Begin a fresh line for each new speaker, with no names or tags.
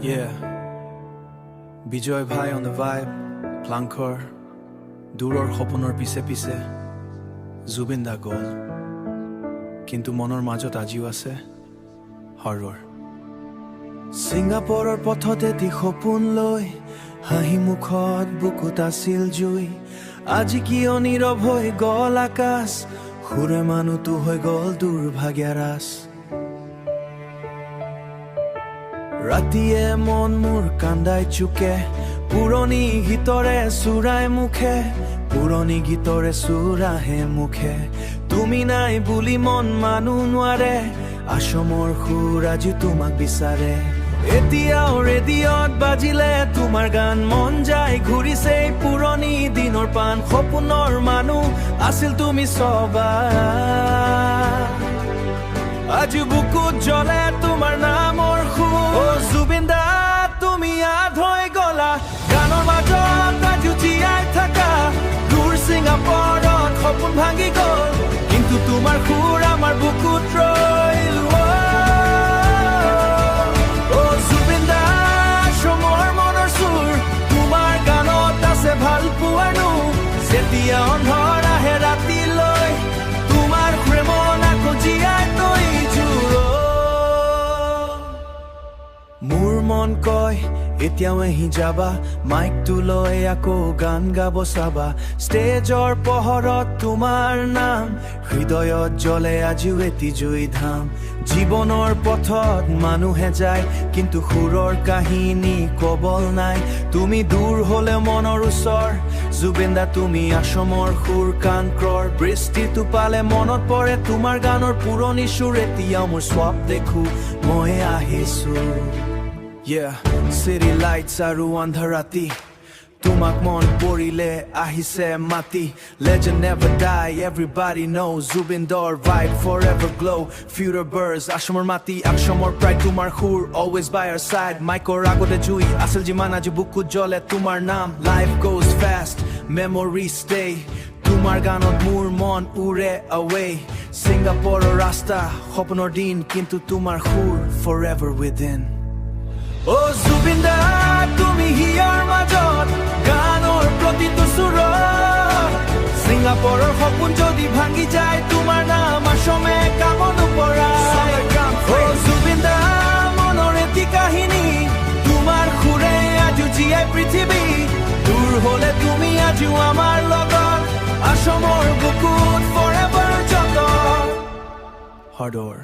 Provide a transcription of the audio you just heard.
Yeah, বিজয় ভাই on the vibe, প্লাংকৰ দূৰৰ সপোনৰ পিছে পিছে জুবিন দা গ'ল, কিন্তু মনৰ মাজত আজিও আছে হৰৰ। ছিংগাপুৰৰ পথত এটি সপোন লৈ হাঁহি মুখত বুকুত আছিল জুই, আজি কিয় নীৰৱ হৈ গ'ল আকাশ, সুৰে মানুহটো হৈ গ'ল দুৰ্ভাগ্যৰ ৰাস। ৰাতিয়ে মন মোৰ কান্দাই চুকে, পুৰণি গীতৰে চুৰাই মুখে, পুৰণি গীতৰে চুৰাহে মুখে, তুমি নাই বুলি মন মানুহ নোৱাৰে, আশমৰ সুৰ আজি তোমাক বিচাৰে। এতিয়াও ৰেডিঅ'ত বাজিলে তোমাৰ গান, মন যায় ঘূৰিছে পুৰণি দিনৰ পান, সপোনৰ মানুহ আছিল তুমি সবাই, আজি বুকুত জ্বলে তোমাৰ নামৰ সুৰ। অ জুবিন দা তুমি আধ হৈ গলা, গানৰ মাজত আজি জীয়াই থাকা, দূৰ ছিংগাপুৰত সপোন ভাঙি গ'ল, কিন্তু তোমাৰ সুৰ আমাৰ বুকুত ৰৈল। অ জুবিন দা সমৰ মনৰ সুৰ, তোমাৰ গানত আছে ভাল পোৱাৰ নো, যেতিয়া অন্ধৰ আহে ৰাতিলৈ, তোমাৰ প্ৰেমত আকৌ জীয়াই তৈ জোৰ। মোৰ মন কয় এতিয়াও আহি যাবা, মাইকটো লৈ আকৌ গান গাব চাবা, ষ্টেজৰ পোহৰত তোমাৰ নাম, হৃদয়ত জ্বলে আজিও এটি জুই ধাম। জীৱনৰ পথত মানুহে যায়, কিন্তু সুৰৰ কাহিনী কবল নাই, তুমি দূৰ হলে মনৰ ওচৰ, জুবিন দা তুমি আশমৰ সুৰ কাংক্ৰৰ, বৃষ্টিটো পালে মনত পৰে তোমাৰ গানৰ পুৰণি সুৰ, এতিয়াও মোৰ স্বপ দেখো মই আহিছো। Yeah, city lights আৰু আন্ধাৰ ৰাতি, তোমাক মন পৰিলে আহিছে মাতি, legend never die, everybody knows, Zubeen দাৰ vibe forever glow, future birds, আশমৰ মাটি, আশমৰ pride, তোমাৰ সুৰ always by our side, মাইকৰ আগতে জুই আছিল যিমান আজি বুকুত জ্বলে তোমাৰ নাম, life goes fast, memories stay, তোমাৰ গানত মোৰ মন উৰে away, ছিংগাপুৰৰ ৰাস্তা সপোনৰ দিন, কিন্তু তোমাৰ সুৰ forever within। অ জুবিন দা তুমি হিয়াৰ মাজত, গানৰ প্ৰতিটো সুৰত, ছিংগাপুৰৰ সপোন যদি ভাঙি যায়, তোমাৰ নাম আশমে কাম নপৰাই। অ জুবিন দা মনৰ এটি কাহিনী, তোমাৰ সুৰে আজি জীয়াই পৃথিৱী, দূৰ হলে তুমি আজিও আমাৰ লগত, আশমৰ বুকুত forever যত হৰৰ।